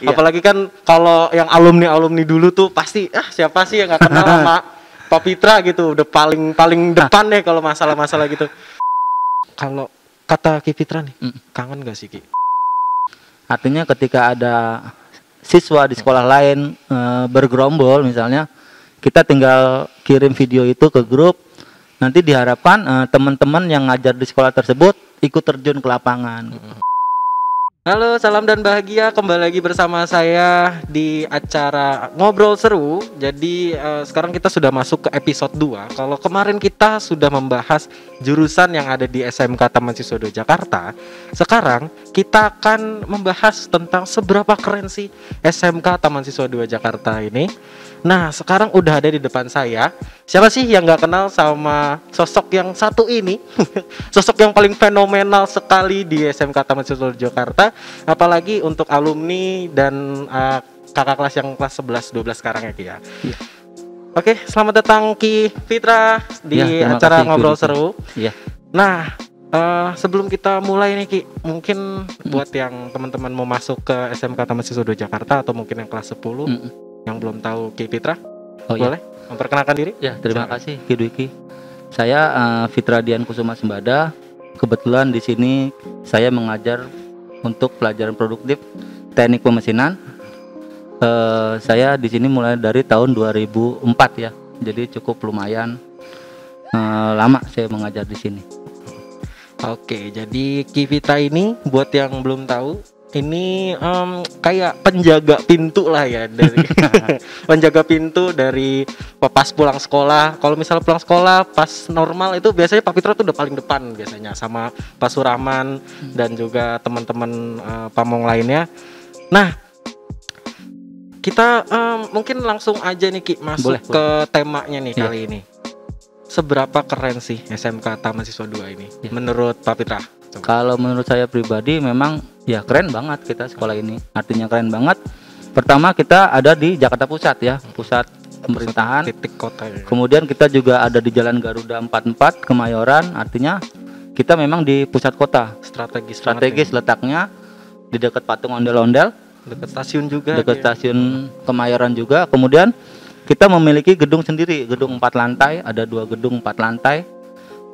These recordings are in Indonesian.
Iya. Apalagi kan kalau yang alumni dulu tuh pasti siapa sih yang nggak kenal sama Pak Pitra gitu, udah paling depan deh kalau masalah-masalah gitu. Kalau kata Ki Pitra nih, kangen gak sih Ki? Artinya ketika ada siswa di sekolah lain bergerombol misalnya, kita tinggal kirim video itu ke grup. Nanti diharapkan teman-teman yang ngajar di sekolah tersebut ikut terjun ke lapangan. Halo, salam dan bahagia, kembali lagi bersama saya di acara Ngobrol Seru. Jadi sekarang kita sudah masuk ke episode 2. Kalau kemarin kita sudah membahas jurusan yang ada di SMK Taman Siswa 2 Jakarta, sekarang kita akan membahas tentang seberapa keren sih SMK Taman Siswa 2 Jakarta ini. Nah, sekarang udah ada di depan saya. Siapa sih yang gak kenal sama sosok yang satu ini? Sosok yang paling fenomenal sekali di SMK Taman Siswa 2 Jakarta. Apalagi untuk alumni dan kakak kelas yang kelas 11-12 sekarang ya Ki ya. Iya. Oke, selamat datang Ki Pitra di acara Ngobrol Seru. Iya. Nah, sebelum kita mulai nih Ki, mungkin buat yang teman-teman mau masuk ke SMK Taman Siswa 2 Jakarta atau mungkin yang kelas 10 yang belum tahu Ki Pitra, boleh memperkenalkan diri? Ya, terima kasih Ki Dwiki. Saya Fitra Dian Kusuma Sembada. Kebetulan di sini saya mengajar untuk pelajaran produktif teknik pemesinan. Saya di sini mulai dari tahun 2004 ya. Jadi cukup lumayan lama saya mengajar di sini. Oke, jadi Ki Pitra ini buat yang belum tahu, ini kayak penjaga pintu lah ya dari penjaga pintu dari pas pulang sekolah. Kalau misalnya pulang sekolah pas normal itu biasanya Pak Pitra tuh udah paling depan biasanya sama Pak Surahman dan juga teman-teman pamong lainnya. Nah, kita mungkin langsung aja nih Ki masuk ke temanya nih kali ini. Seberapa keren sih SMK Taman Siswa 2 ini menurut Pak Pitra? Kalau menurut saya pribadi memang ya keren banget kita sekolah ini. Artinya keren banget. Pertama kita ada di Jakarta Pusat ya, pusat pemerintahan. Titik kota ya. Kemudian kita juga ada di Jalan Garuda 44 Kemayoran. Artinya kita memang di pusat kota. Strategis letaknya di dekat patung ondel-ondel, dekat stasiun juga. Dekat stasiun Kemayoran juga. Kemudian kita memiliki gedung sendiri, gedung 4 lantai, ada 2 gedung 4 lantai.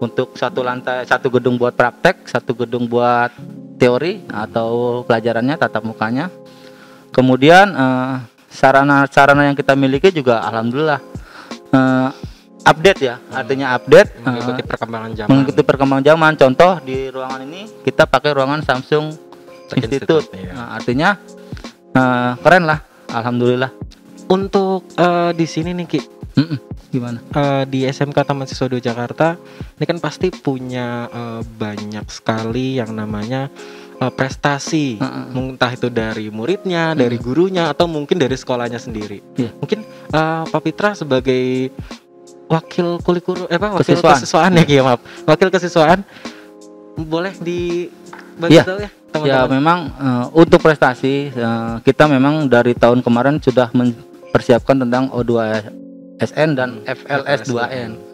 Untuk satu gedung buat praktek, satu gedung buat teori atau pelajarannya tatap mukanya. Kemudian sarana yang kita miliki juga alhamdulillah update ya, artinya update mengikuti perkembangan zaman. Mengikuti perkembangan zaman. Contoh di ruangan ini kita pakai ruangan Samsung Institute. Artinya keren lah, alhamdulillah. Untuk di sini nih Ki, gimana? Di SMK Taman Siswa 2 Jakarta ini kan pasti punya banyak sekali yang namanya prestasi, entah itu dari muridnya, dari gurunya, atau mungkin dari sekolahnya sendiri. Mungkin Pak Pitra sebagai wakil kesiswaan ya Ki, maaf, wakil kesiswaan, boleh dibagi tahu ya teman-teman? Ya memang untuk prestasi kita memang dari tahun kemarin sudah mempersiapkan tentang O2SN dan FLS2N.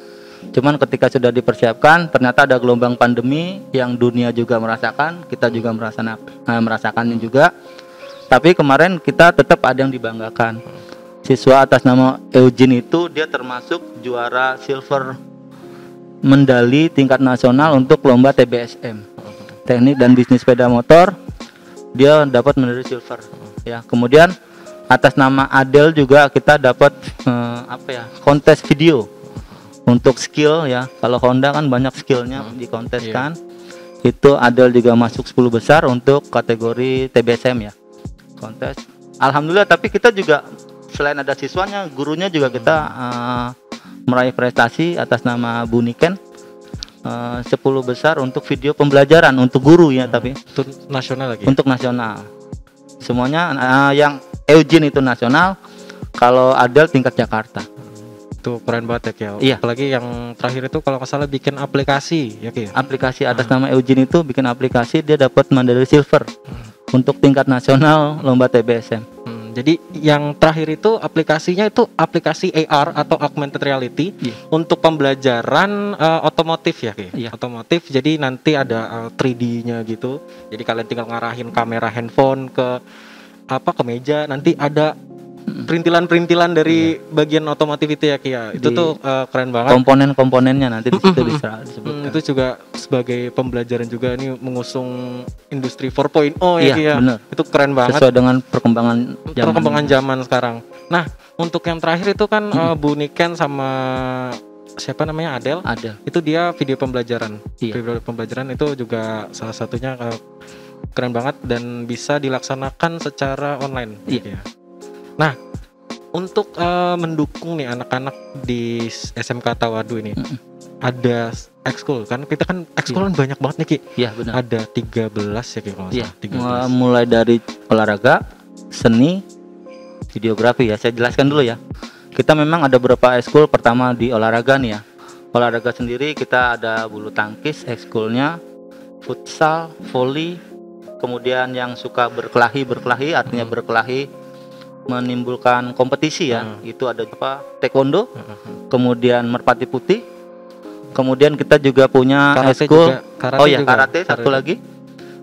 Cuman ketika sudah dipersiapkan, ternyata ada gelombang pandemi yang dunia juga merasakan, kita juga merasakannya juga. Tapi kemarin kita tetap ada yang dibanggakan. Siswa atas nama Eugene itu dia termasuk juara silver medali tingkat nasional untuk lomba TBSM, teknik dan bisnis sepeda motor. Dia dapat medali silver. Ya, kemudian atas nama Adel juga kita dapat kontes video untuk skill ya. Kalau Honda kan banyak skillnya dikonteskan. Itu Adel juga masuk 10 besar untuk kategori TBSM ya, kontes. Alhamdulillah. Tapi kita juga selain ada siswanya, gurunya juga kita meraih prestasi atas nama Bu Niken, 10 besar untuk video pembelajaran untuk guru ya. Tapi untuk nasional lagi. Untuk nasional. Semuanya yang Eugene itu nasional, kalau Adel tingkat Jakarta. Itu keren banget ya Ki. Iya. Apalagi yang terakhir itu kalau nggak salah bikin aplikasi ya Ki. Aplikasi atas nama Eugene itu bikin aplikasi, dia dapat medali silver untuk tingkat nasional lomba TBSM. Jadi yang terakhir itu aplikasinya itu aplikasi AR atau augmented reality untuk pembelajaran otomotif ya Ki. Otomotif, jadi nanti ada 3D-nya gitu. Jadi kalian tinggal ngarahin kamera handphone ke kemeja, nanti ada perintilan-perintilan dari bagian otomotif itu ya Ki ya. Itu tuh keren banget. Komponen-komponennya nanti di situ bisa disebutkan. Itu juga sebagai pembelajaran juga ini mengusung industri 4.0 ya Ki ya. Bener. Itu keren banget. Sesuai dengan perkembangan zaman sekarang. Nah, untuk yang terakhir itu kan Bu Niken sama siapa namanya Adel. Itu dia video pembelajaran. Video pembelajaran itu juga salah satunya keren banget dan bisa dilaksanakan secara online. Ya. Nah, untuk mendukung nih anak-anak di SMK Tawadu ini, ada ekskul kan? Kita kan ekskul kan banyak banget nih Ki. Iya benar. Ada 13 ya Ki kalau salah. 13. Mulai dari olahraga, seni, videografi ya. Saya jelaskan dulu ya. Kita memang ada beberapa ekskul. Pertama di olahraga nih ya. Olahraga sendiri kita ada bulu tangkis ekskulnya, futsal, voli, kemudian yang suka berkelahi artinya berkelahi menimbulkan kompetisi ya, itu ada taekwondo, kemudian merpati putih, kemudian kita juga punya ekskul karate satu lagi,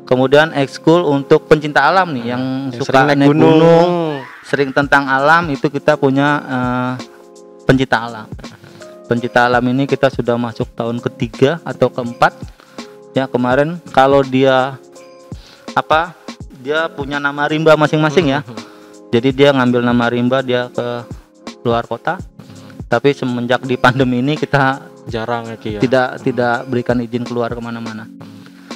kemudian ekskul untuk pencinta alam nih yang suka naik gunung, sering tentang alam, itu kita punya pencinta alam. Pencinta alam ini kita sudah masuk tahun ketiga atau keempat ya. Kemarin kalau dia punya nama rimba masing-masing ya. Jadi dia ngambil nama rimba, dia ke luar kota. Tapi semenjak di pandemi ini kita jarang ya. Tidak berikan izin keluar kemana-mana.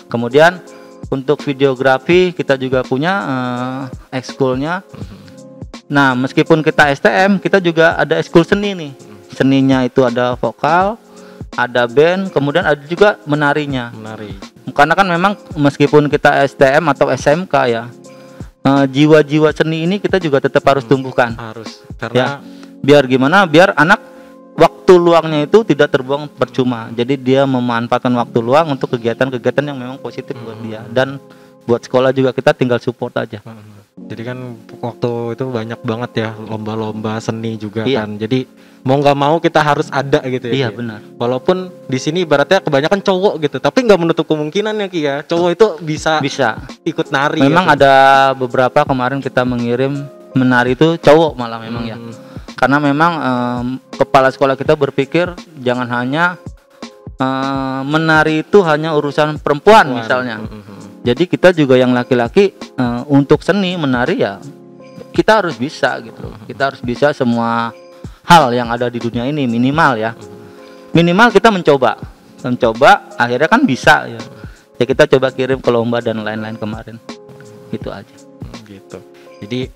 Kemudian untuk videografi kita juga punya ekskulnya. Nah, meskipun kita STM, kita juga ada ekskul seni nih. Seninya itu ada vokal, ada band, kemudian ada juga menari. Karena kan memang meskipun kita STM atau SMK ya, jiwa-jiwa seni ini kita juga tetap harus tumbuhkan. Karena biar gimana? Biar anak waktu luangnya itu tidak terbuang percuma. Jadi dia memanfaatkan waktu luang untuk kegiatan-kegiatan yang memang positif buat dia, dan buat sekolah juga kita tinggal support aja. Jadi kan waktu itu banyak banget ya lomba-lomba seni juga kan. Jadi mau nggak mau kita harus ada gitu ya. Iya benar. Walaupun di sini ibaratnya kebanyakan cowok gitu, tapi nggak menutup kemungkinan ya Ki ya. Cowok itu bisa ikut nari. Memang ada beberapa kemarin kita mengirim menari itu cowok malah memang ya. Karena memang kepala sekolah kita berpikir jangan hanya menari itu hanya urusan perempuan misalnya. Jadi kita juga yang laki-laki untuk seni menari ya kita harus bisa gitu. Kita harus bisa semua hal yang ada di dunia ini minimal ya. Minimal kita mencoba akhirnya kan bisa ya. Ya kita coba kirim ke lomba dan lain-lain kemarin. Gitu aja. Gitu. Jadi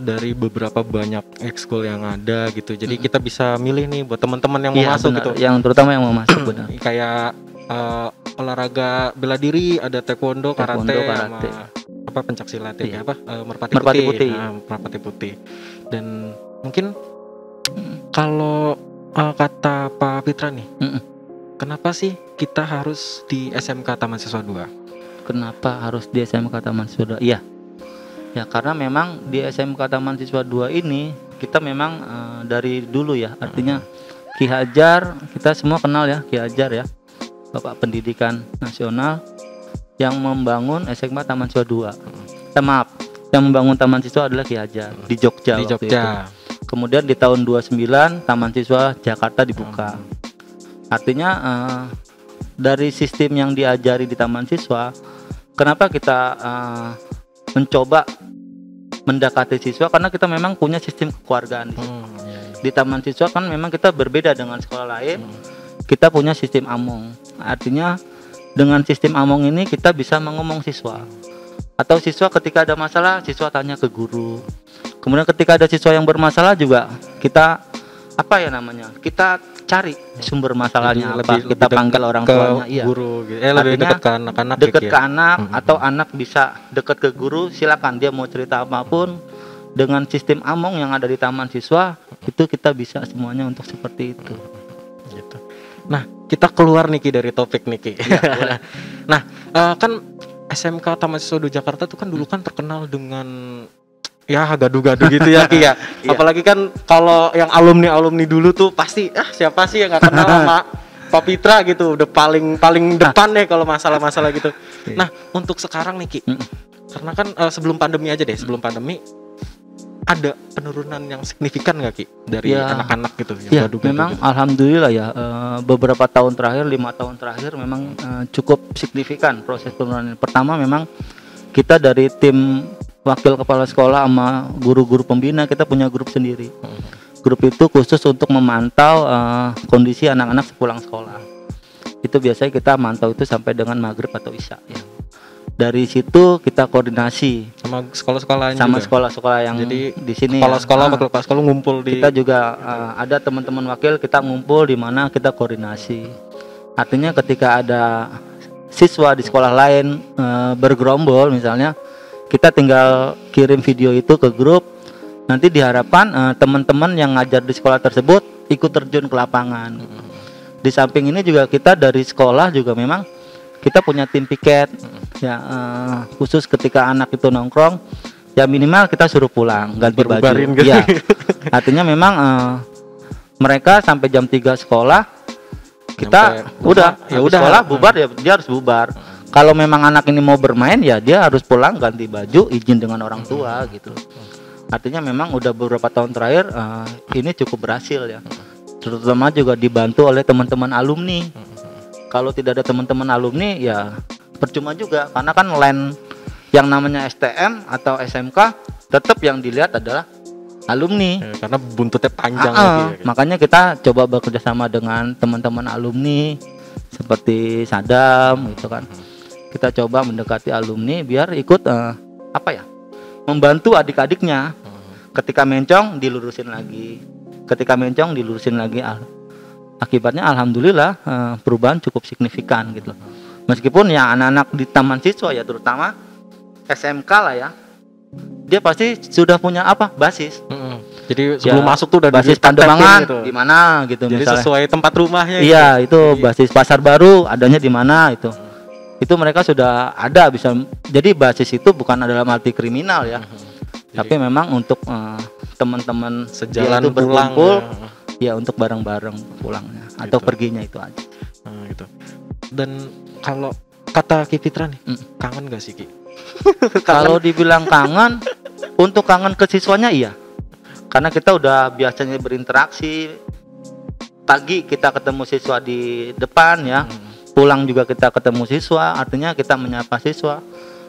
dari beberapa banyak ekskul yang ada gitu. Jadi kita bisa milih nih buat teman-teman yang mau masuk gitu. Yang terutama yang mau masuk benar. Kayak olahraga bela diri, ada taekwondo, karate. Sama pencak silat ya, merpati putih. Merpati putih. Dan mungkin kalau kata Pak Pitra nih, kenapa sih kita harus di SMK Taman Siswa 2? Kenapa harus di SMK Taman Siswa 2? Iya. Ya karena memang di SMK Taman Siswa 2 ini kita memang dari dulu ya, artinya Ki Hajar, kita semua kenal ya Ki Hajar ya, Bapak Pendidikan Nasional yang membangun SMK Taman Siswa 2. Yang membangun Taman Siswa adalah Ki Hajar di Jogja. Itu. Kemudian di tahun 29 Taman Siswa Jakarta dibuka. Artinya dari sistem yang diajari di Taman Siswa, kenapa kita mencoba mendekati siswa? Karena kita memang punya sistem kekeluargaan di situ. Di Taman Siswa kan memang kita berbeda dengan sekolah lain. Kita punya sistem among. Artinya dengan sistem among ini kita bisa mengomong siswa. Atau siswa ketika ada masalah, siswa tanya ke guru. Kemudian ketika ada siswa yang bermasalah juga kita kita cari sumber masalahnya kita panggil orang tuanya, guru gitu. Lebih dekat ke anak-anak, dekat ke anak atau anak bisa dekat ke guru, silakan dia mau cerita apapun. Dengan sistem among yang ada di Taman Siswa itu kita bisa semuanya untuk seperti itu. Gitu. Nah, kita keluar nih Ki dari topik nih Ki. Ya, nah, kan SMK Taman Siswa 2 Jakarta tuh kan dulu kan terkenal dengan ya gaduh-gaduh gitu ya Ki ya. Apalagi kan kalau yang alumni dulu tuh pasti siapa sih yang nggak kenal sama Pak Pitra gitu, udah paling depan deh kalau masalah-masalah gitu. Nah, untuk sekarang nih Ki, Karena kan sebelum pandemi aja deh, sebelum pandemi ada penurunan yang signifikan nggak Ki dari anak-anak gitu yang gaduh-gaduh memang gitu? alhamdulillah ya, beberapa tahun terakhir, 5 tahun terakhir memang cukup signifikan proses penurunan. Pertama memang kita dari tim wakil kepala sekolah sama guru-guru pembina, kita punya grup sendiri. Grup itu khusus untuk memantau kondisi anak-anak sepulang sekolah. Itu biasanya kita mantau itu sampai dengan maghrib atau isya ya. Dari situ kita koordinasi sama sekolah-sekolah sama juga. Sekolah-sekolah yang jadi di sini kepala sekolah wakil kepala sekolah ngumpul di kita juga ada teman-teman wakil, kita ngumpul di mana kita koordinasi. Artinya ketika ada siswa di sekolah lain bergerombol misalnya, kita tinggal kirim video itu ke grup. Nanti diharapkan teman-teman yang ngajar di sekolah tersebut ikut terjun ke lapangan. Di samping ini juga kita dari sekolah juga memang kita punya tim piket ya, khusus ketika anak itu nongkrong ya minimal kita suruh pulang ganti baju gitu. Ya. Artinya memang mereka sampai jam 3 sekolah kita ya udah sekolah bubar ya dia harus bubar. Kalau memang anak ini mau bermain ya dia harus pulang ganti baju, izin dengan orang tua gitu. Artinya memang udah beberapa tahun terakhir ini cukup berhasil ya. Terutama juga dibantu oleh teman-teman alumni. Kalau tidak ada teman-teman alumni ya percuma juga, karena kan LAN yang namanya STM atau SMK tetap yang dilihat adalah alumni ya, karena buntutnya panjang lagi ya. Makanya kita coba bekerja sama dengan teman-teman alumni seperti Sadam gitu kan. Kita coba mendekati alumni biar ikut membantu adik-adiknya. Ketika mencong dilurusin lagi, akibatnya alhamdulillah perubahan cukup signifikan gitu. Meskipun ya anak-anak di taman siswa ya terutama SMK lah ya, dia pasti sudah punya basis. Jadi sebelum masuk tuh udah basis Pandemangan gitu. Di mana gitu. Jadi misalnya sesuai tempat rumahnya. Iya gitu. Itu basis Pasar Baru adanya di mana itu. Itu mereka sudah ada bisa. Jadi basis itu bukan dalam arti kriminal ya. Tapi memang untuk teman-teman sejalan itu berkumpul ya. Ya untuk bareng-bareng pulangnya atau perginya itu aja. Gitu. Dan kalau kata Ki Fitra nih, kangen gak sih Ki? Kalau dibilang kangen, untuk kangen ke siswanya iya. Karena kita udah biasanya berinteraksi. Pagi kita ketemu siswa di depan ya. Pulang juga kita ketemu siswa, artinya kita menyapa siswa.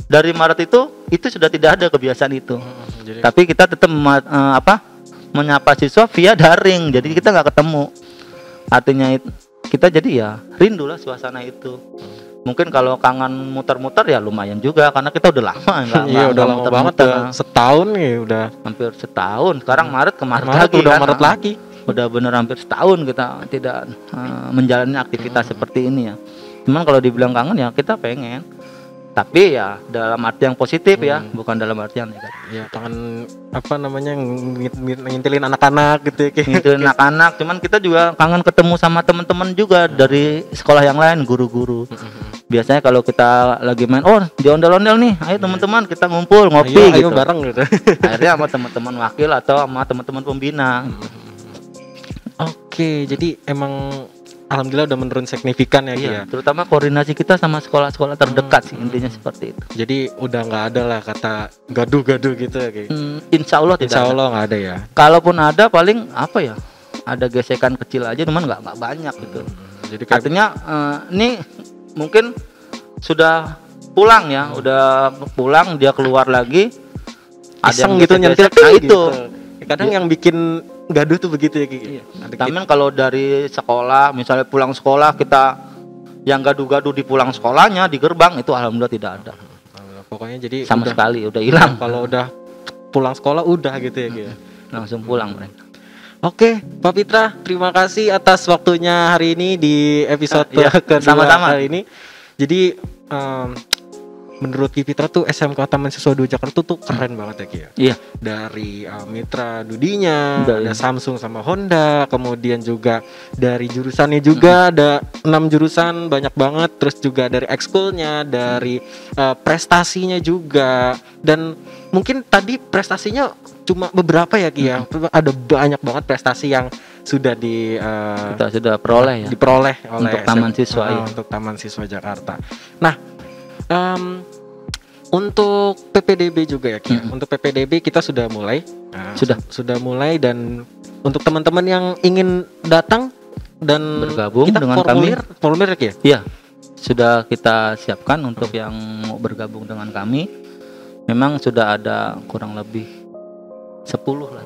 Dari Maret itu sudah tidak ada kebiasaan itu. Tapi kita tetap menyapa siswa via daring, jadi kita nggak ketemu. Artinya kita jadi ya rindulah suasana itu. Mungkin kalau kangen muter-muter ya lumayan juga karena kita udah lama udah lama banget setahun ya udah hampir setahun. Sekarang Maret Maret lagi. Udah bener hampir setahun kita tidak menjalani aktivitas seperti ini ya. Cuman kalau dibilang kangen ya kita pengen. Tapi ya dalam arti yang positif ya, bukan dalam arti yang negatif. Ya kangen ngintilin anak-anak gitu ya. Ngintilin anak-anak, cuman kita juga kangen ketemu sama teman-teman juga dari sekolah yang lain, guru-guru. Biasanya kalau kita lagi main, di ondel-ondel nih, ayo teman-teman kita ngumpul ngopi ayo gitu. Bareng gitu. Akhirnya sama teman-teman wakil atau sama teman-teman pembina. Oke, jadi emang alhamdulillah udah menurun signifikan ya Ki ya. Terutama koordinasi kita sama sekolah-sekolah terdekat sih intinya seperti itu. Jadi udah nggak ada lah kata gaduh-gaduh gitu ya Ki. Insya Allah tidak. Insya Allah nggak ada ya. Kalaupun ada paling ada gesekan kecil aja, cuman nggak banyak gitu. Jadi artinya ini mungkin sudah pulang ya, udah pulang dia keluar lagi. Iseng gitu nyentil itu. Kadang yang bikin gaduh tuh begitu ya Ki. Tapi kalau dari sekolah misalnya pulang sekolah kita yang gaduh-gaduh di pulang sekolahnya di gerbang itu alhamdulillah tidak ada. Pokoknya jadi sama sekali udah hilang. Kalau udah pulang sekolah udah gitu ya Ki. Langsung pulang mereka. Oke, Pak Fitra, terima kasih atas waktunya hari ini di episode kedua sama-sama kali ini. Jadi menurut Ki Fitra tuh SMK Taman Siswa 2 Jakarta tuh keren banget ya Ki ya. Iya. Dari mitra Dudinya, ada Samsung sama Honda, kemudian juga dari jurusannya juga ada 6 jurusan banyak banget, terus juga dari ekskulnya, dari prestasinya juga, dan mungkin tadi prestasinya cuma beberapa ya Ki ya. Ada banyak banget prestasi yang sudah kita sudah peroleh ya. Diperoleh oleh untuk Taman Siswa untuk Taman Siswa Jakarta. Nah, untuk PPDB juga ya Ki. Untuk PPDB kita sudah mulai. Nah, sudah mulai, dan untuk teman-teman yang ingin datang dan bergabung kita dengan formulir ya? Iya, sudah kita siapkan untuk yang mau bergabung dengan kami. Memang sudah ada kurang lebih 10 lah.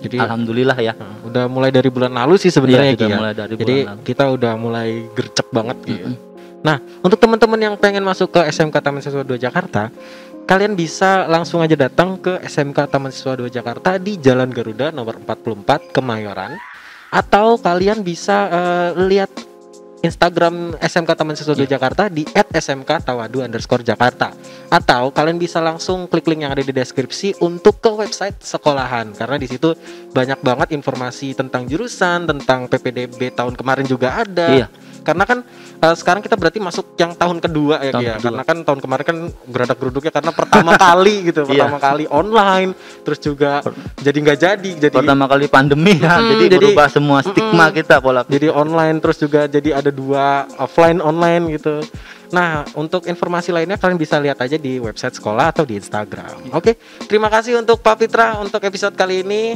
Jadi alhamdulillah ya. Udah mulai dari bulan lalu sih sebenarnya ya, mulai dari jadi bulan lalu. Kita udah mulai gercep banget gitu. Nah, untuk teman-teman yang pengen masuk ke SMK Taman Siswa 2 Jakarta, kalian bisa langsung aja datang ke SMK Taman Siswa 2 Jakarta di Jalan Garuda nomor 44 Kemayoran, atau kalian bisa lihat Instagram SMK Taman Siswa 2 Jakarta di @smktawadu_jakarta, atau kalian bisa langsung klik link yang ada di deskripsi untuk ke website sekolahan, karena di situ banyak banget informasi tentang jurusan, tentang PPDB tahun kemarin juga ada. Karena kan sekarang kita berarti masuk yang tahun kedua ya Kia. Karena kan tahun kemarin kan geradak-geruduknya karena pertama kali gitu, pertama kali online, terus juga jadi nggak jadi pertama kali pandemi ya, jadi berubah semua stigma kita pola. Jadi online, terus juga jadi ada 2 offline online gitu. Nah, untuk informasi lainnya kalian bisa lihat aja di website sekolah atau di Instagram. Oke, terima kasih untuk Pak Fitra untuk episode kali ini.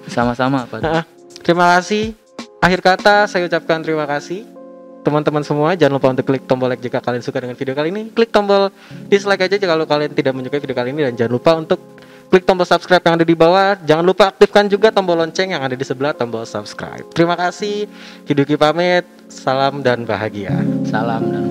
Sama-sama Pak. Terima kasih. Akhir kata saya ucapkan terima kasih. Teman-teman semua, jangan lupa untuk klik tombol like jika kalian suka dengan video kali ini. Klik tombol dislike aja jika kalian tidak menyukai video kali ini. Dan jangan lupa untuk klik tombol subscribe yang ada di bawah. Jangan lupa aktifkan juga tombol lonceng yang ada di sebelah tombol subscribe. Terima kasih. Hiduki pamit. Salam dan bahagia. Salam dan